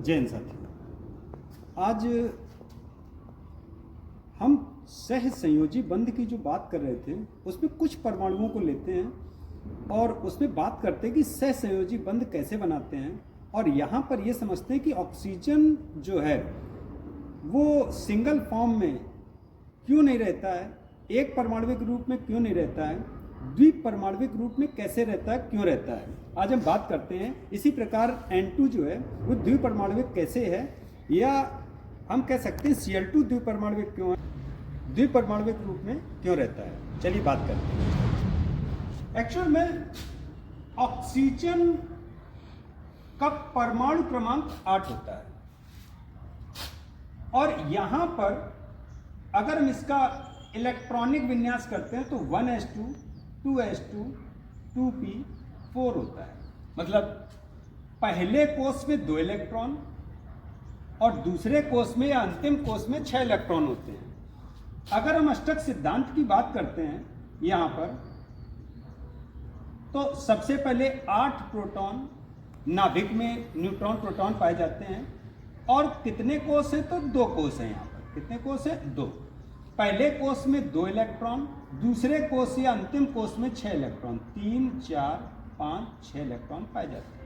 जैन साथियों, आज हम सह संयोजी बंध की जो बात कर रहे थे उसमें कुछ परमाणुओं को लेते हैं और उसमें बात करते हैं कि सह संयोजी बंध कैसे बनाते हैं। और यहाँ पर ये समझते हैं कि ऑक्सीजन जो है वो सिंगल फॉर्म में क्यों नहीं रहता है, एक परमाणुविक रूप में क्यों नहीं रहता है, द्विपरमाणुविक रूप में कैसे रहता है, क्यों रहता है, आज हम बात करते हैं। इसी प्रकार N2 जो है वो द्विपरमाणुविक कैसे है, या हम कह सकते हैं Cl2 द्विपरमाणुविक क्यों है, द्विपरमाणुविक रूप में क्यों रहता है। चलिए बात करते हैं। एक्चुअल में ऑक्सीजन का परमाणु क्रमांक 8 होता है और यहां पर अगर हम इसका इलेक्ट्रॉनिक विन्यास करते हैं तो 1s2 2s2 2p 4 होता है। मतलब पहले कोष में 2 इलेक्ट्रॉन और दूसरे कोष में या अंतिम कोष में 6 इलेक्ट्रॉन होते हैं। अगर हम अष्टक सिद्धांत की बात करते हैं यहां पर, तो सबसे पहले 8 प्रोटॉन नाभिक में न्यूट्रॉन प्रोटॉन पाए जाते हैं। और कितने कोष हैं, तो 2 कोष हैं। यहां पर कितने कोष हैं, 2। पहले कोष में 2 इलेक्ट्रॉन, दूसरे कोष या अंतिम कोष में 6 इलेक्ट्रॉन, 3 4 5 6 इलेक्ट्रॉन पाए जाते हैं।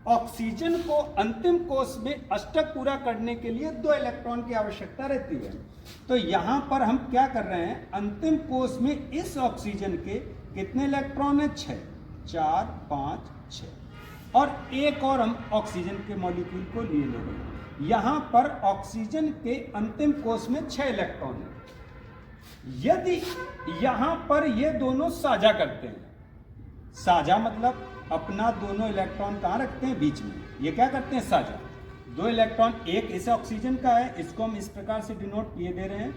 ऑक्सीजन को अंतिम कोष में अष्टक पूरा करने के लिए 2 इलेक्ट्रॉन की आवश्यकता रहती है। तो यहां पर हम क्या कर रहे हैं, अंतिम कोष में इस ऑक्सीजन के कितने इलेक्ट्रॉन है, 6 4 5 6। और एक और हम ऑक्सीजन के मॉलिक्यूल को लिए ले रहे हैं। यहां पर ऑक्सीजन के अंतिम कोष में 6 इलेक्ट्रॉन है। यदि यहां पर ये दोनों साझा करते हैं, साझा मतलब अपना दोनों इलेक्ट्रॉन कहां रखते हैं, बीच में, ये क्या करते हैं, साझा। 2 इलेक्ट्रॉन, एक इस ऑक्सीजन का है, इसको हम इस प्रकार से डिनोट किए दे रहे हैं,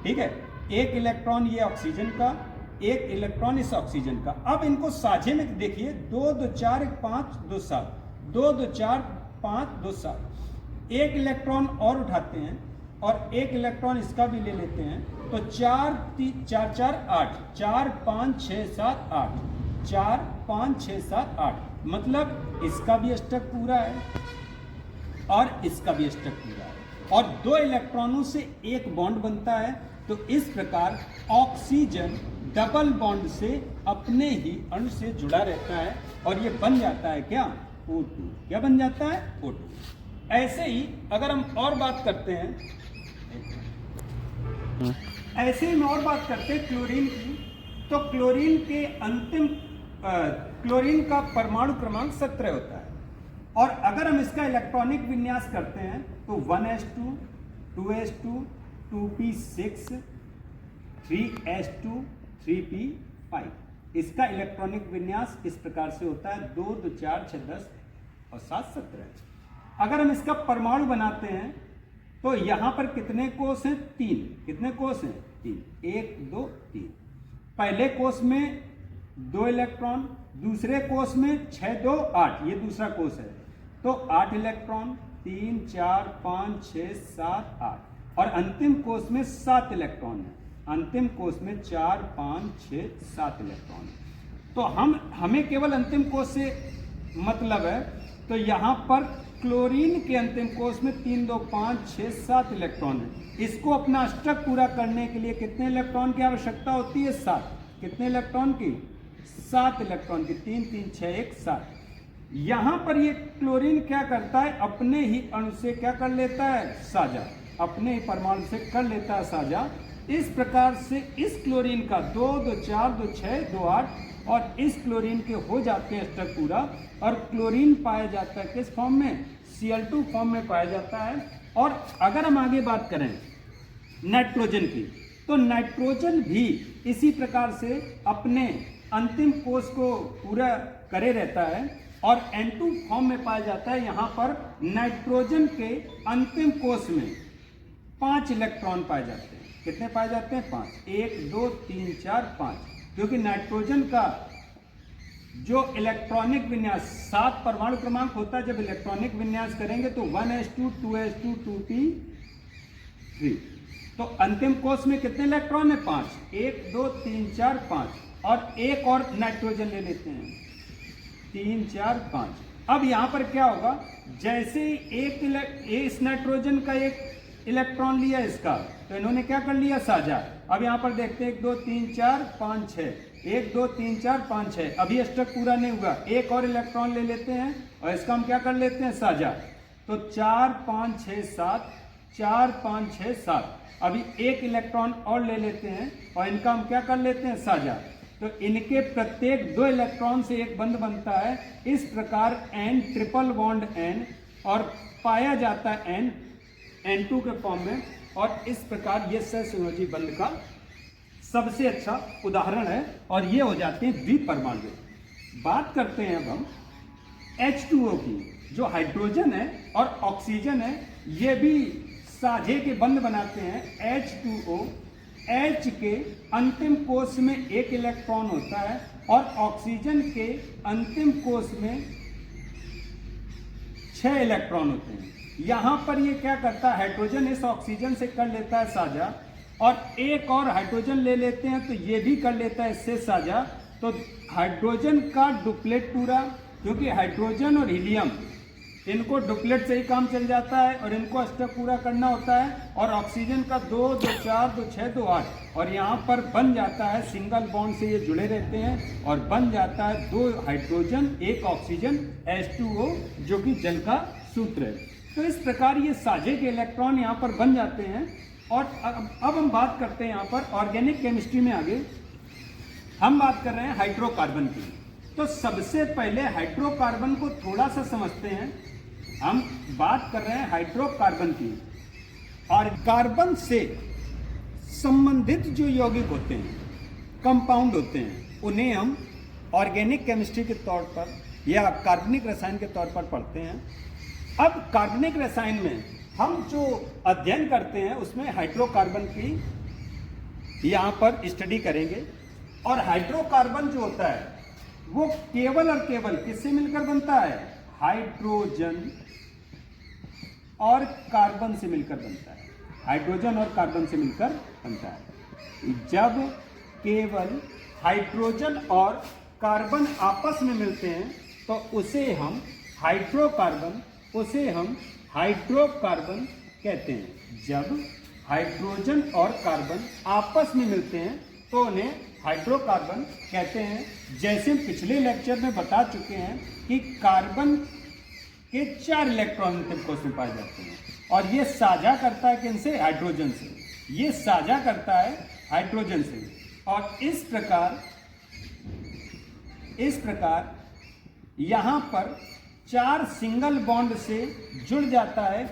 ठीक है। एक इलेक्ट्रॉन ये ऑक्सीजन का, एक इलेक्ट्रॉन इस ऑक्सीजन का। अब इनको साझे में देखिए, 2 2 4 5 2 7, 2 2 4 5 2 7। एक इलेक्ट्रॉन और उठाते हैं और एक इलेक्ट्रॉन इसका भी ले लेते हैं, तो 4 3 4 4 8, 4 5 6 7 8, 4 5 6 7 8। मतलब इसका भी अष्टक पूरा है और इसका भी अष्टक पूरा है और 2 इलेक्ट्रॉनों से एक बॉन्ड बनता है। तो इस प्रकार ऑक्सीजन डबल बॉन्ड से अपने ही अणु से जुड़ा रहता है और ये बन जाता है क्या, O2। क्या बन जाता है, O2। ऐसे ही अगर हम और बात करते हैं, ऐसे ही हम और बात करते हैं क्लोरीन की, तो क्लोरीन के अंतिम क्लोरीन का परमाणु क्रमांक 17 होता है। और अगर हम इसका इलेक्ट्रॉनिक विन्यास करते हैं तो 1s2 2s2 2p6 3s2 3p5। इसका इलेक्ट्रॉनिक विन्यास इस प्रकार से होता है, 2 2 4 6 10 और 7 17। अगर हम इसका परमाणु बनाते हैं तो यहां पर कितने कोष हैं, 3। कितने कोष हैं, 3, 1 2 3। पहले कोष में 2 इलेक्ट्रॉन, दूसरे कोष में 6 2 8, ये दूसरा कोष है, तो 8 इलेक्ट्रॉन, 3 4 5 6 7 8। और अंतिम कोष में 7 इलेक्ट्रॉन है, अंतिम कोष में 4 5 6 7 इलेक्ट्रॉन है। तो हमें केवल अंतिम कोष से मतलब है। तो यहाँ पर क्लोरीन के अंतिम कोष में 3 2 5 6 7 इलेक्ट्रॉन है। इसको अपना अष्टक पूरा करने के लिए कितने इलेक्ट्रॉन की आवश्यकता होती है, 7। कितने इलेक्ट्रॉन की, 7 इलेक्ट्रॉन की, 3 3 6 1 7। यहाँ पर ये क्लोरीन क्या करता है, अपने ही अणु से क्या कर लेता है, साझा, अपने ही परमाणु से कर लेता है साझा। इस प्रकार से इस क्लोरीन का 2 2 4 2 6 2 8 और इस क्लोरीन के हो जाते हैं अष्टक पूरा। और क्लोरीन पाया जाता है किस फॉर्म में, Cl2 फॉर्म में पाया जाता है। और अगर हम आगे बात करें नाइट्रोजन की, तो नाइट्रोजन भी इसी प्रकार से अपने अंतिम कोष को पूरा करे रहता है और N2 फॉर्म में पाया जाता है। यहाँ पर नाइट्रोजन के अंतिम कोष में 5 इलेक्ट्रॉन पाए जाते हैं। कितने पाए जाते हैं, 5, 1 2 3 4 5। क्योंकि नाइट्रोजन का जो इलेक्ट्रॉनिक विन्यास 7 परमाणु क्रमांक होता है, जब इलेक्ट्रॉनिक विन्यास करेंगे तो 1s2 2s2 2p3। तो अंतिम कोष में कितने इलेक्ट्रॉन है, 5, 1 2 3 4 5। और एक और नाइट्रोजन ले लेते हैं, 3 4 5। अब यहां पर क्या होगा, जैसे ही इस नाइट्रोजन का एक इलेक्ट्रॉन लिया इसका, तो इन्होंने क्या कर लिया, साझा। अब यहाँ पर देखते हैं 1 2 3 4 5 6, 1 2 3 4 5 6, अभी स्टक पूरा नहीं हुआ, एक और इलेक्ट्रॉन ले लेते हैं और इसका हम क्या कर लेते हैं, साझा। तो 4 5 6 7, 4 5 6 7, अभी एक इलेक्ट्रॉन और ले लेते हैं और इनका हम क्या कर लेते हैं, साझा। तो इनके प्रत्येक 2 इलेक्ट्रॉन से एक बंध बनता है। इस प्रकार N ट्रिपल बॉन्ड N और पाया जाता है N2 के फॉर्म में, और इस प्रकार ये सहसंयोजी बंध का सबसे अच्छा उदाहरण है, और ये हो जाते हैं द्विपरमाणु। बात करते हैं अब हम H2O की। जो हाइड्रोजन है और ऑक्सीजन है, ये भी साझे के बंध बनाते हैं। H2O, H के अंतिम कोष में एक इलेक्ट्रॉन होता है और ऑक्सीजन के अंतिम कोष में 6 इलेक्ट्रॉन होते हैं। यहां पर ये क्या करता है, हाइड्रोजन इस ऑक्सीजन से कर लेता है साझा, और एक और हाइड्रोजन ले लेते हैं तो ये भी कर लेता है इससे साझा। तो हाइड्रोजन का डुप्लेट पूरा, क्योंकि हाइड्रोजन और हीलियम इनको डुप्लेट से ही काम चल जाता है और इनको स्टेप पूरा करना होता है, और ऑक्सीजन का 2 2 4 2 6 2 8, और यहाँ पर बन जाता है सिंगल बॉन्ड से ये जुड़े रहते हैं और बन जाता है 2 हाइड्रोजन 1 ऑक्सीजन H2O, जो कि जल का सूत्र है। तो इस प्रकार ये साझे के इलेक्ट्रॉन यहाँ पर बन जाते हैं। और अब हम बात करते हैं यहाँ पर ऑर्गेनिक केमिस्ट्री में आगे हम बात कर रहे हैं हाइड्रोकार्बन की। तो सबसे पहले हाइड्रोकार्बन को थोड़ा सा समझते हैं। हम बात कर रहे हैं हाइड्रोकार्बन की, और कार्बन से संबंधित जो यौगिक होते हैं, कंपाउंड होते हैं, उन्हें हम ऑर्गेनिक केमिस्ट्री के तौर पर या कार्बनिक रसायन के तौर पर पढ़ते हैं। अब कार्बनिक रसायन में हम जो अध्ययन करते हैं उसमें हाइड्रोकार्बन की यहाँ पर स्टडी करेंगे। और हाइड्रोकार्बन जो होता है वो केवल और केवल किससे मिलकर बनता है, हाइड्रोजन और कार्बन से मिलकर बनता है। हाइड्रोजन और कार्बन से मिलकर बनता है। जब केवल हाइड्रोजन और कार्बन आपस में मिलते हैं तो उसे हम हाइड्रोकार्बन कहते हैं। जब हाइड्रोजन और कार्बन आपस में मिलते हैं तो उन्हें हाइड्रोकार्बन कहते हैं। जैसे हम पिछले लेक्चर में बता चुके हैं कि कार्बन के 4 इलेक्ट्रॉन अंतिम कोष में पाए जाते हैं, और ये साझा करता है किनसे, हाइड्रोजन से। ये साझा करता है हाइड्रोजन से, और इस प्रकार यहां पर 4 सिंगल बॉन्ड से जुड़ जाता है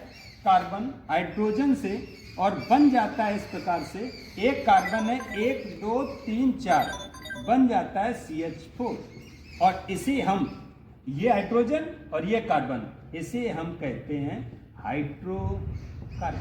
कार्बन हाइड्रोजन से, और बन जाता है इस प्रकार से, एक कार्बन है 1 2 3 4, बन जाता है CH4, और इसे हम, ये हाइड्रोजन और ये कार्बन, इसे हम कहते हैं हाइड्रोकार्बन।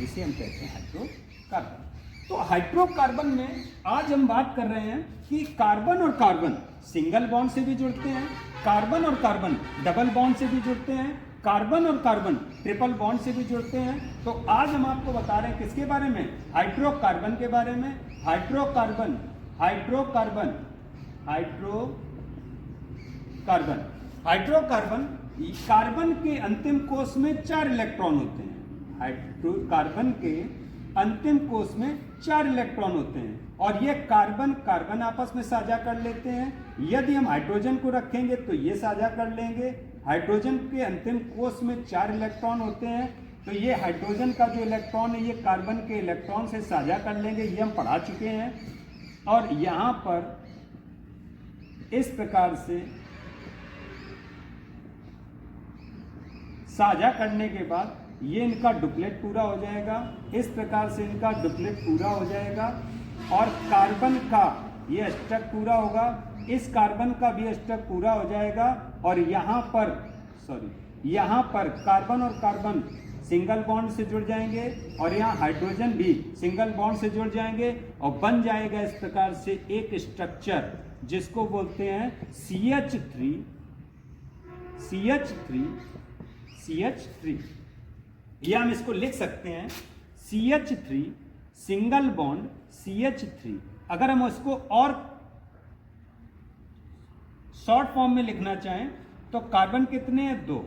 इसे हम कहते हैं हाइड्रोकार्बन। तो हाइड्रोकार्बन में आज हम बात कर रहे हैं कि कार्बन और कार्बन सिंगल बॉन्ड से भी जुड़ते हैं, कार्बन और कार्बन डबल बॉन्ड से भी जुड़ते हैं, कार्बन और कार्बन ट्रिपल बॉन्ड से भी जुड़ते हैं। तो आज हम आपको बता रहे हैं किसके बारे में, हाइड्रोकार्बन के बारे में। हाइड्रोकार्बन कार्बन के अंतिम कोष में 4 इलेक्ट्रॉन होते हैं। कार्बन के अंतिम कोष में 4 इलेक्ट्रॉन होते हैं, और ये कार्बन आपस में साझा कर लेते हैं। यदि हम हाइड्रोजन को रखेंगे तो ये साझा कर लेंगे। हाइड्रोजन के अंतिम कोष में 4 इलेक्ट्रॉन होते हैं, तो ये हाइड्रोजन का जो इलेक्ट्रॉन है ये कार्बन के इलेक्ट्रॉन से साझा कर लेंगे। ये हम पढ़ा चुके हैं। और यहां पर इस प्रकार से साझा करने के बाद ये इनका डुप्लेट पूरा हो जाएगा। इस प्रकार से इनका डुप्लेट पूरा हो जाएगा, और कार्बन का ये स्टक पूरा होगा, इस कार्बन का भी स्टक पूरा हो जाएगा, और यहाँ पर कार्बन और कार्बन सिंगल बॉन्ड से जुड़ जाएंगे, और यहाँ हाइड्रोजन भी सिंगल बॉन्ड से जुड़ जाएंगे, और बन जाएगा इस प्रकार से एक स्ट्रक्चर जिसको बोलते हैं CH3। या हम इसको लिख सकते हैं CH3 सिंगल बॉन्ड CH3। अगर हम इसको और शॉर्ट फॉर्म में लिखना चाहें तो कार्बन कितने हैं, 2,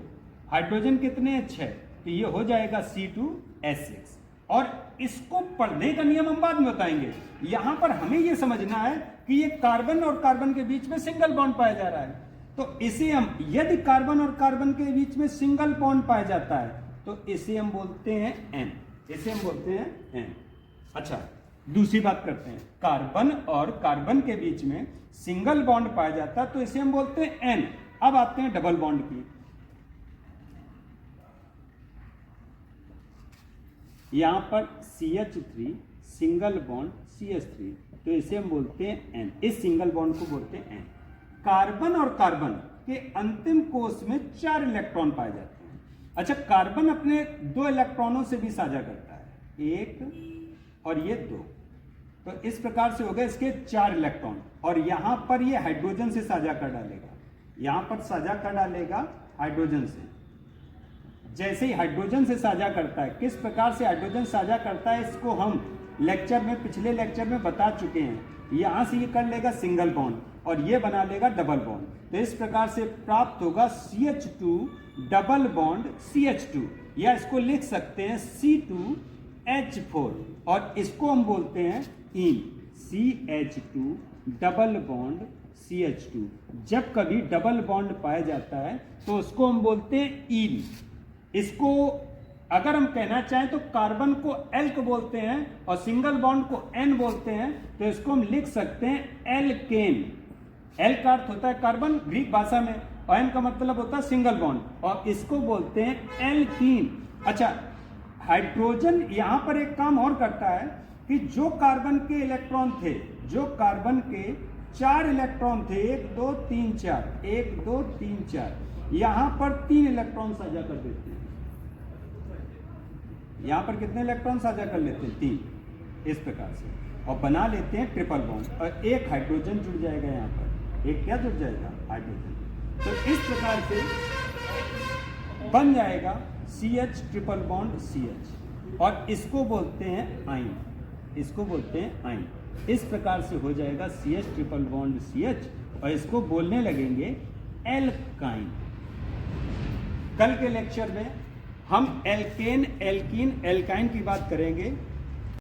हाइड्रोजन कितने हैं 6, तो ये हो जाएगा C2H6। और इसको पढ़ने का नियम हम बाद में बताएंगे। यहां पर हमें यह समझना है कि ये कार्बन और कार्बन के बीच में सिंगल बॉन्ड पाया जा रहा है, तो इसे हम, यदि कार्बन और कार्बन के बीच में सिंगल बॉन्ड पाया जाता है तो इसे हम बोलते हैं N, इसे हम बोलते हैं N। अच्छा, दूसरी बात करते हैं, कार्बन और कार्बन के बीच में सिंगल बॉन्ड पाया जाता है तो इसे हम बोलते हैं N। अब आते हैं डबल बॉन्ड की। यहां पर CH3 सिंगल बॉन्ड CH3, तो इसे हम बोलते हैं N, इस सिंगल बॉन्ड को बोलते हैं N। कार्बन और कार्बन के अंतिम कोष में 4 इलेक्ट्रॉन पाए जाते हैं। अच्छा, कार्बन अपने 2 इलेक्ट्रॉनों से भी साझा करता है, 1 और ये 2, तो इस प्रकार से हो गए इसके 4 इलेक्ट्रॉन। और यहां पर ये हाइड्रोजन से साझा कर डालेगा, यहां पर साझा कर डालेगा हाइड्रोजन से। जैसे ही हाइड्रोजन से साझा करता है, किस प्रकार से हाइड्रोजन साझा करता है इसको हम लेक्चर में, पिछले लेक्चर में बता चुके हैं। यहां से ये कर लेगा सिंगल बॉन्ड और ये बना लेगा डबल बॉन्ड, तो इस प्रकार से प्राप्त होगा CH2 डबल बॉन्ड CH2, या इसको लिख सकते हैं C2H4, और इसको हम बोलते हैं ईन, CH2 डबल बॉन्ड CH2। जब कभी डबल बॉन्ड पाया जाता है तो उसको हम बोलते हैं ईन। इसको अगर हम कहना चाहें तो कार्बन को एल्क बोलते हैं और सिंगल बॉन्ड को एन बोलते हैं, तो इसको हम लिख सकते हैं एल्केन। एल का अर्थ होता है कार्बन ग्रीक भाषा में, और एन का मतलब होता है सिंगल बॉन्ड, और इसको बोलते हैं एल्कीन। अच्छा, हाइड्रोजन यहां पर एक काम और करता है कि जो कार्बन के इलेक्ट्रॉन थे, जो कार्बन के 4 इलेक्ट्रॉन थे, 1 2 3 4, 1 2 3 4, यहां पर 3 इलेक्ट्रॉन साझा कर देते हैं। यहां पर कितने इलेक्ट्रॉन साझा कर लेते हैं? 3, इस प्रकार से, और बना लेते हैं ट्रिपल बॉन्ड, और एक हाइड्रोजन जुड़ जाएगा यहां पर। एक क्या जुड़ जाएगा? हाइड्रोजन। तो इस प्रकार से बन जाएगा CH ट्रिपल बॉन्ड CH, और इसको बोलते हैं आइन, इसको बोलते हैं आइन। इस प्रकार से हो जाएगा CH ट्रिपल बॉन्ड CH, और इसको बोलने लगेंगे एल्काइन। कल के लेक्चर में हम एल्केन, एल्कीन, एल्काइन की बात करेंगे।